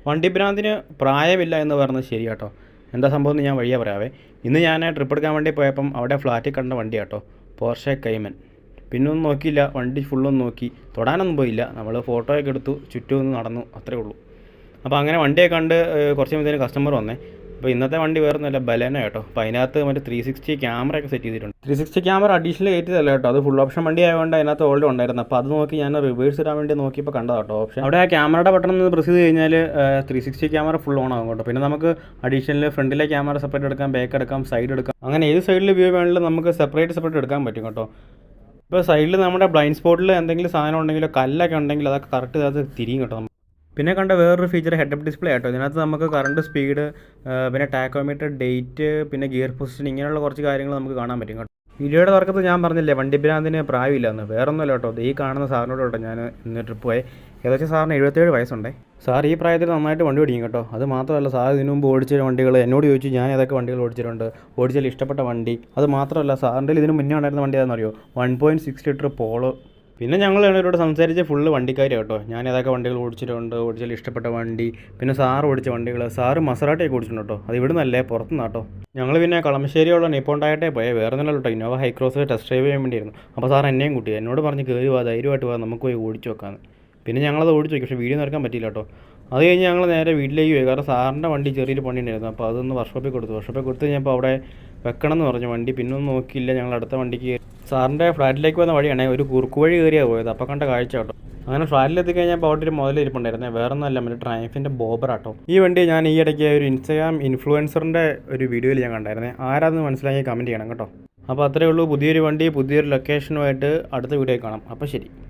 വണ്ടി ഭ്രാന്തിന് പ്രായമില്ല എന്ന് പറഞ്ഞത് ശരി കേട്ടോ. എന്താ സംഭവം എന്ന് ഞാൻ വഴിയാ പറയാവേ. ഇന്ന് ഞാൻ ട്രിപ്പ് എടുക്കാൻ വേണ്ടി പോയപ്പം അവിടെ ഫ്ലാറ്റിൽ കണ്ട വണ്ടി കേട്ടോ, പോർഷെ കൈമൻ. പിന്നെ ഒന്നും നോക്കിയില്ല, വണ്ടി ഫുള്ളൊന്നും നോക്കി തൊടാനൊന്നും പോയില്ല. നമ്മൾ ഫോട്ടോയൊക്കെ എടുത്തു, ചുറ്റും ഒന്ന് നടന്നു, അത്രേ ഉള്ളൂ. അപ്പോൾ അങ്ങനെ വണ്ടിയൊക്കെ കണ്ട് കുറച്ച് കഴിയുമ്പോഴത്തേന് കസ്റ്റമർ വന്നേ. അപ്പോൾ ഇന്നത്തെ വണ്ടി വേറെ ഒന്നുമല്ല, ബലേനോ കേട്ടോ. അപ്പോൾ അതിനകത്ത് മറ്റേ 360 ക്യാമറയൊക്കെ സെറ്റ് ചെയ്തിട്ടുണ്ട്. 360 ക്യാമറ അഡീഷണൽ കയറ്റിയതല്ല കേട്ടോ, അത് ഫുൾ ഓപ്ഷൻ വണ്ടി ആയതുകൊണ്ട് അതിനകത്ത് ഓൾറെഡി ഉണ്ടായിരുന്നു. അപ്പോൾ അത് നോക്കി ഞാൻ റിവേഴ്സ് ഇടാൻ വേണ്ടി നോക്കിയപ്പോൾ കണ്ടതാണ് കേട്ടോ ഓപ്ഷൻ. അവിടെ ആ ക്യാമറയുടെ ബട്ടൺ ഒന്ന് പ്രസ് ചെയ്ത് കഴിഞ്ഞാൽ 360 ക്യാമറ ഫുൾ ഓൺ ആകും കേട്ടോ. പിന്നെ നമുക്ക് അഡീഷണൽ ഫ്രണ്ടിലെ ക്യാമറ സെപ്പറേറ്റ് എടുക്കാം, ബാക്ക് എടുക്കാം, സൈഡ് എടുക്കാം. അങ്ങനെ ഏത് സൈഡിൽ വ്യൂ വേണമെങ്കിലും നമുക്ക് സെപ്പറേറ്റ് എടുക്കാൻ പറ്റും കേട്ടോ. ഇപ്പോൾ സൈഡിൽ നമ്മുടെ ബ്ലൈൻഡ് സ്പോട്ടിൽ എന്തെങ്കിലും സാധനം ഉണ്ടെങ്കിലോ കല്ലൊക്കെ ഉണ്ടെങ്കിൽ അതൊക്കെ കറക്റ്റ് അത് തിരിയും കേട്ടോ. പിന്നെ കണ്ട വേറൊരു ഫീച്ചർ ഹെഡ് അപ്പ് ഡിസ്പ്ലേ ആട്ടോ. ഇതിനകത്ത് നമുക്ക് കറണ്ട് സ്പീഡ്, പിന്നെ ടാക്കോമീറ്റർ, ഡേറ്റ്, പിന്നെ ഗിയർ പൊസിഷൻ, ഇങ്ങനെയുള്ള കുറച്ച് കാര്യങ്ങൾ നമുക്ക് കാണാൻ പറ്റും കേട്ടോ. വീഡിയോയുടെ തുടക്കത്തിൽ ഞാൻ പറഞ്ഞില്ലേ വണ്ടി ഭ്രാന്തിന് പ്രായമില്ലെന്ന്. വേറൊന്നുമല്ല കേട്ടോ, ഈ കാണുന്ന സാറിനോട് കേട്ടോ ഞാൻ ഇന്ന് ട്രിപ്പ് പോയി. ഏകദേശം സാറിന് 77 വയസ്സുണ്ടേ. സാർ ഈ പ്രായത്തിൽ നന്നായിട്ട് വണ്ടി ഓടിക്കും കേട്ടോ. അത് മാത്രമല്ല, സാർ ഇതിനു മുമ്പ് ഓടിച്ച വണ്ടികൾ എന്നോട് ചോദിച്ചു ഞാൻ ഏതൊക്കെ വണ്ടികൾ ഓടിച്ചിട്ടുണ്ട്, ഓടിച്ചാൽ ഇഷ്ടപ്പെട്ട വണ്ടി. അത് മാത്രമല്ല, സാറിൻ്റെ ഇതിന് മുന്നേ ഉണ്ടായിരുന്ന വണ്ടി ഏതാണെന്നറിയോ, 1.6 ലിറ്റർ പോളോ. പിന്നെ ഞങ്ങൾ ഇവരോട് സംസാരിച്ച് ഫുള്ള് വണ്ടിക്കാർ കേട്ടോ. ഞാൻ ഏതൊക്കെ വണ്ടികൾ ഓടിച്ചിട്ടുണ്ട്, ഓടിച്ചാൽ ഇഷ്ടപ്പെട്ട വണ്ടി, പിന്നെ സാറ് ഓടിച്ച വണ്ടികൾ. സാറ് മസറാട്ടിയൊക്കെ ഓടിച്ചിട്ടുണ്ട് കേട്ടോ. അത് ഇവിടെ നിന്നല്ലേ, പുറത്തുനിന്ന് കേട്ടോ. ഞങ്ങൾ പിന്നെ കളമശ്ശേരിയുള്ള നിപ്പോണ്ടായിട്ടേ പോയേ, വേറെ ഒന്നുമല്ല കേട്ടോ, ഇന്നോവ ഹൈക്രോസ് ടെസ്റ്റ് ഡ്രൈവ് ചെയ്യാൻ വേണ്ടിയിരുന്നു. അപ്പോൾ സാർ എന്നെയും കൂട്ടി, എന്നോട് പറഞ്ഞ് കയറി പോകാം, ധൈര്യമായിട്ട് പോകാം, നമുക്ക് പോയി ഓടിച്ച് വെക്കാമെന്ന്. പിന്നെ ഞങ്ങളത് ഓടിച്ച് നോക്കി, പക്ഷേ വീഡിയോ നിറക്കാൻ പറ്റില്ല കേട്ടോ. അത് കഴിഞ്ഞ് ഞങ്ങൾ നേരെ വീട്ടിലേക്ക് പോയി. കാരണം സാറിൻ്റെ വണ്ടി ചെറിയൊരു പണി ഉണ്ടായിരുന്നു. അപ്പോൾ അതൊന്ന് വർക്ക്ഷോപ്പിൽ കൊടുത്ത് കഴിഞ്ഞപ്പോൾ അവിടെ വെക്കണം എന്ന് പറഞ്ഞു വണ്ടി. പിന്നെ ഒന്നും നോക്കിയില്ല, ഞങ്ങൾ അടുത്ത വണ്ടിക്ക് സാറിൻ്റെ ഫ്ലാറ്റിലേക്ക് വന്ന വഴിയാണേ, ഒരു കുറുക്ക് വഴി കയറിയാണ് പോയത്. അപ്പോൾ കണ്ട കാഴ്ച കേട്ടോ. അങ്ങനെ ഫ്ലാറ്റിലെത്തി കഴിഞ്ഞപ്പോൾ അവിടെ ഒരു മുതലിരിപ്പുണ്ടായിരുന്നേ, വേറെ ഒന്നുമല്ല, മറ്റേ ട്രയംഫിൻ്റെ ബോബറാട്ടോ. ഈ വണ്ടി ഞാൻ ഈ ഇടയ്ക്ക് ഒരു ഇൻസ്റ്റാഗ്രാം ഇൻഫ്ലുവൻസറിൻ്റെ ഒരു വീഡിയോയിൽ ഞാൻ കണ്ടായിരുന്നേ. ആരാന്ന് മനസ്സിലാക്കി കമൻറ്റ് ചെയ്യണം കേട്ടോ. അപ്പോൾ അത്രയേ ഉള്ളൂ. പുതിയൊരു വണ്ടി പുതിയൊരു ലൊക്കേഷനുമായിട്ട് അടുത്ത വീഡിയോ കാണാം. അപ്പോൾ ശരി.